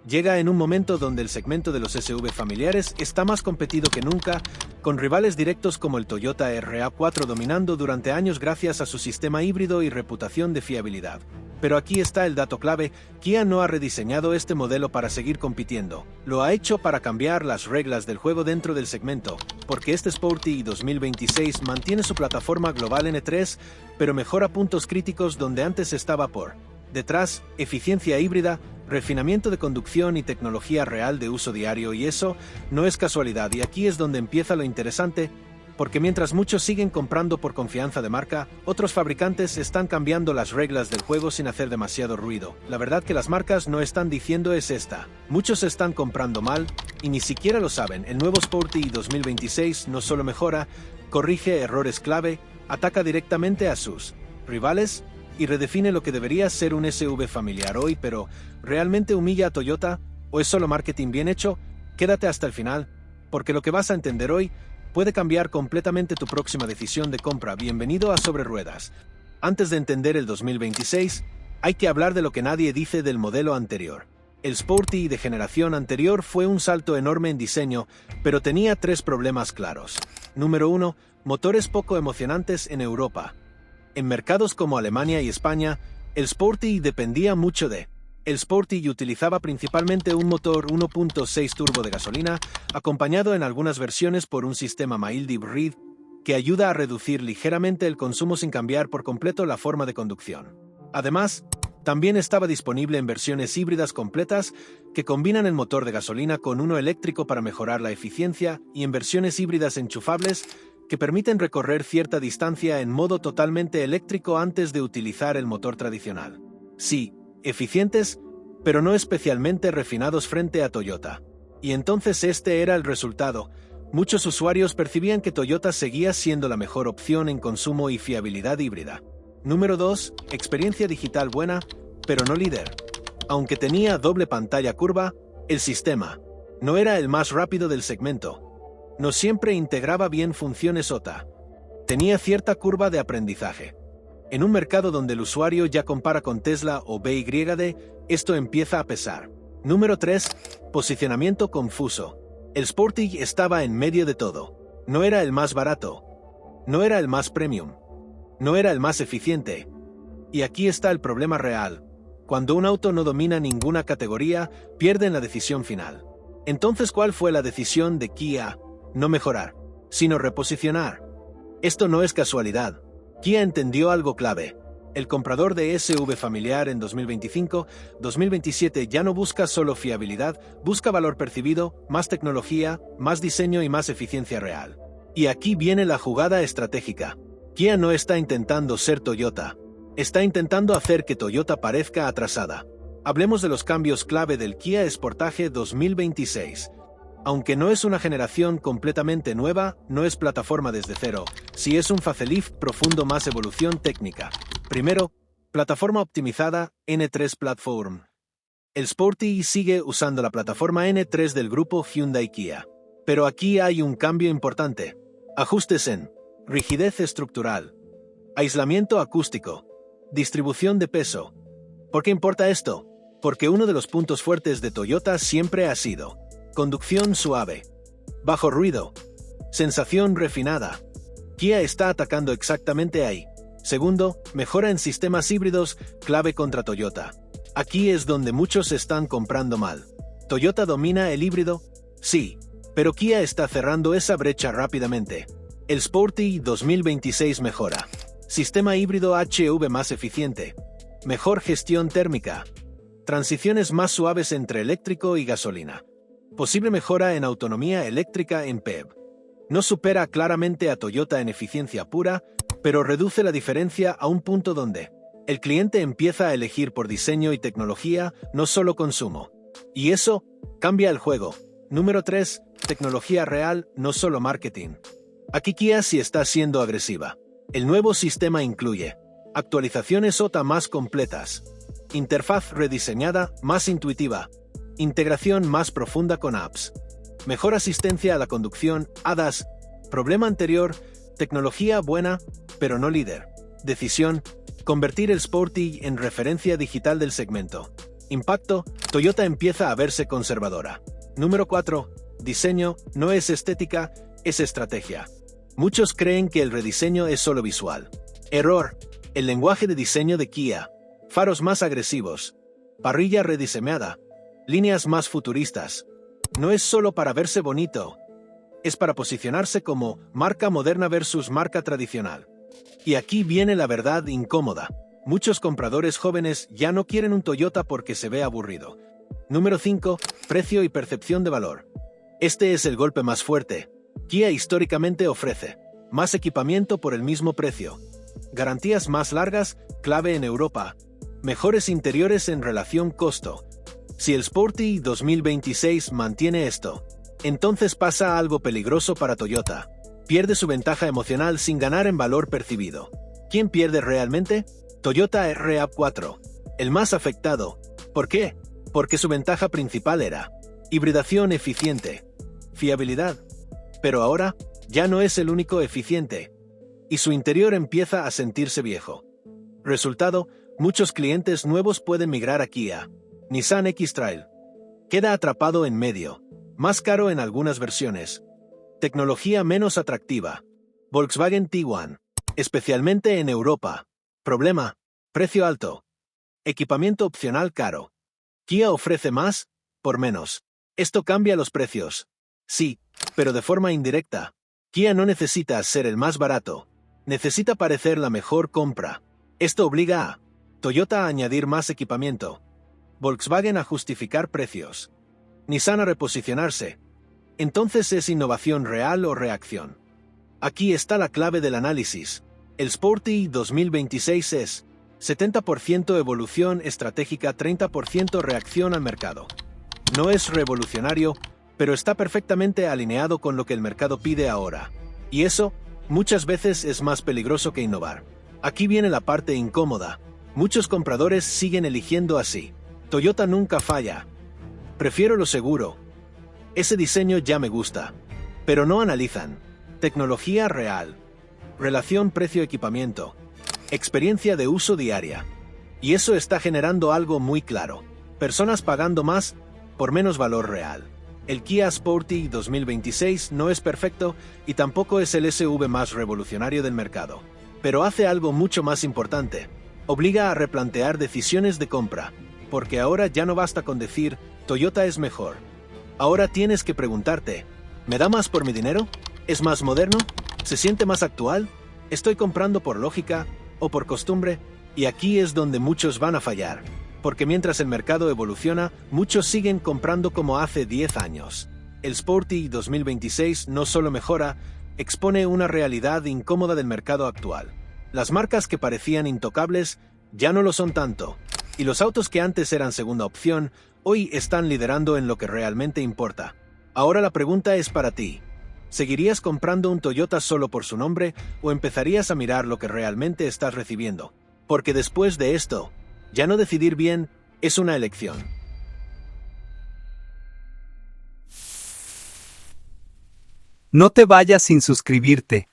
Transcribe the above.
llega en un momento donde el segmento de los SUV familiares está más competido que nunca, con rivales directos como el Toyota RAV4 dominando durante años gracias a su sistema híbrido y reputación de fiabilidad. Pero aquí está el dato clave: Kia no ha rediseñado este modelo para seguir compitiendo, lo ha hecho para cambiar las reglas del juego dentro del segmento, porque este Sporty 2026 mantiene su plataforma global N3, pero mejora puntos críticos donde antes estaba por detrás: eficiencia híbrida, refinamiento de conducción y tecnología real de uso diario, y eso no es casualidad. Y aquí es donde empieza lo interesante, porque mientras muchos siguen comprando por confianza de marca, otros fabricantes están cambiando las reglas del juego sin hacer demasiado ruido. La verdad que las marcas no están diciendo es esta: muchos están comprando mal, y ni siquiera lo saben. El nuevo Sporty 2026 no solo mejora, corrige errores clave, ataca directamente a sus rivales, y redefine lo que debería ser un SUV familiar hoy. Pero ¿realmente humilla a Toyota? ¿O es solo marketing bien hecho? Quédate hasta el final, porque lo que vas a entender hoy puede cambiar completamente tu próxima decisión de compra. Bienvenido a Sobre Ruedas. Antes de entender el 2026, hay que hablar de lo que nadie dice del modelo anterior. El Sporty de generación anterior fue un salto enorme en diseño, pero tenía tres problemas claros. Número 1, motores poco emocionantes en Europa. En mercados como Alemania y España, el Sporty dependía mucho de el Sporty utilizaba principalmente un motor 1.6 turbo de gasolina, acompañado en algunas versiones por un sistema mild hybrid que ayuda a reducir ligeramente el consumo sin cambiar por completo la forma de conducción. Además, también estaba disponible en versiones híbridas completas que combinan el motor de gasolina con uno eléctrico para mejorar la eficiencia, y en versiones híbridas enchufables que permiten recorrer cierta distancia en modo totalmente eléctrico antes de utilizar el motor tradicional. Sí, eficientes, pero no especialmente refinados frente a Toyota. Y entonces este era el resultado: muchos usuarios percibían que Toyota seguía siendo la mejor opción en consumo y fiabilidad híbrida. Número 2, experiencia digital buena, pero no líder. Aunque tenía doble pantalla curva, el sistema no era el más rápido del segmento. No siempre integraba bien funciones OTA. Tenía cierta curva de aprendizaje. En un mercado donde el usuario ya compara con Tesla o BYD, esto empieza a pesar. Número 3, posicionamiento confuso. El Sporty estaba en medio de todo. No era el más barato. No era el más premium. No era el más eficiente. Y aquí está el problema real: cuando un auto no domina ninguna categoría, pierden la decisión final. Entonces, ¿cuál fue la decisión de Kia? No mejorar, sino reposicionar. Esto no es casualidad. Kia entendió algo clave. El comprador de SUV familiar en 2025-2027 ya no busca solo fiabilidad, busca valor percibido, más tecnología, más diseño y más eficiencia real. Y aquí viene la jugada estratégica. Kia no está intentando ser Toyota. Está intentando hacer que Toyota parezca atrasada. Hablemos de los cambios clave del Kia Sportage 2026. Aunque no es una generación completamente nueva, no es plataforma desde cero, sí es un facelift profundo, más evolución técnica. Primero, plataforma optimizada, N3 Platform. El Sporty sigue usando la plataforma N3 del grupo Hyundai Kia. Pero aquí hay un cambio importante. Ajustes en rigidez estructural, aislamiento acústico, distribución de peso. ¿Por qué importa esto? Porque uno de los puntos fuertes de Toyota siempre ha sido conducción suave, bajo ruido, sensación refinada. Kia está atacando exactamente ahí. Segundo, mejora en sistemas híbridos, clave contra Toyota. Aquí es donde muchos están comprando mal. ¿Toyota domina el híbrido? Sí, pero Kia está cerrando esa brecha rápidamente. El Sporty 2026 mejora. Sistema híbrido HEV más eficiente. Mejor gestión térmica. Transiciones más suaves entre eléctrico y gasolina. Posible mejora en autonomía eléctrica en PHEV. No supera claramente a Toyota en eficiencia pura, pero reduce la diferencia a un punto donde el cliente empieza a elegir por diseño y tecnología, no solo consumo. Y eso cambia el juego. Número 3, tecnología real, no solo marketing. Aquí Kia sí está siendo agresiva. El nuevo sistema incluye actualizaciones OTA más completas, interfaz rediseñada, más intuitiva, integración más profunda con apps, mejor asistencia a la conducción, ADAS. Problema anterior, tecnología buena, pero no líder. Decisión, convertir el Sporty en referencia digital del segmento. Impacto, Toyota empieza a verse conservadora. Número 4. Diseño, no es estética, es estrategia. Muchos creen que el rediseño es solo visual. Error. El lenguaje de diseño de Kia. Faros más agresivos. Parrilla rediseñada. Líneas más futuristas. No es solo para verse bonito. Es para posicionarse como marca moderna versus marca tradicional. Y aquí viene la verdad incómoda. Muchos compradores jóvenes ya no quieren un Toyota porque se ve aburrido. Número 5. Precio y percepción de valor. Este es el golpe más fuerte. Kia históricamente ofrece más equipamiento por el mismo precio. Garantías más largas, clave en Europa. Mejores interiores en relación costo. Si el Sporty 2026 mantiene esto, entonces pasa algo peligroso para Toyota. Pierde su ventaja emocional sin ganar en valor percibido. ¿Quién pierde realmente? Toyota RAV4. El más afectado. ¿Por qué? Porque su ventaja principal era hibridación eficiente. Fiabilidad. Pero ahora, ya no es el único eficiente. Y su interior empieza a sentirse viejo. Resultado, muchos clientes nuevos pueden migrar a Kia. Nissan X-Trail. Queda atrapado en medio. Más caro en algunas versiones. Tecnología menos atractiva. Volkswagen Tiguan. Especialmente en Europa. Problema. Precio alto. Equipamiento opcional caro. Kia ofrece más, por menos. Esto cambia los precios. Sí, pero de forma indirecta. Kia no necesita ser el más barato. Necesita parecer la mejor compra. Esto obliga a Toyota a añadir más equipamiento. Volkswagen a justificar precios. Nissan a reposicionarse. Entonces, ¿es innovación real o reacción? Aquí está la clave del análisis. El Sporty 2026 es 70% evolución estratégica, 30% reacción al mercado. No es revolucionario, pero está perfectamente alineado con lo que el mercado pide ahora. Y eso, muchas veces, es más peligroso que innovar. Aquí viene la parte incómoda. Muchos compradores siguen eligiendo así. Toyota nunca falla. Prefiero lo seguro. Ese diseño ya me gusta. Pero no analizan. Tecnología real. Relación precio-equipamiento. Experiencia de uso diaria. Y eso está generando algo muy claro. Personas pagando más por menos valor real. El Kia Sporty 2026 no es perfecto y tampoco es el SUV más revolucionario del mercado. Pero hace algo mucho más importante. Obliga a replantear decisiones de compra. Porque ahora ya no basta con decir, Toyota es mejor. Ahora tienes que preguntarte, ¿me da más por mi dinero? ¿Es más moderno? ¿Se siente más actual? ¿Estoy comprando por lógica o por costumbre? Y aquí es donde muchos van a fallar. Porque mientras el mercado evoluciona, muchos siguen comprando como hace 10 años. El Sporty 2026 no solo mejora, expone una realidad incómoda del mercado actual. Las marcas que parecían intocables ya no lo son tanto. Y los autos que antes eran segunda opción, hoy están liderando en lo que realmente importa. Ahora la pregunta es para ti. ¿Seguirías comprando un Toyota solo por su nombre o empezarías a mirar lo que realmente estás recibiendo? Porque después de esto, ya no decidir bien es una elección. No te vayas sin suscribirte.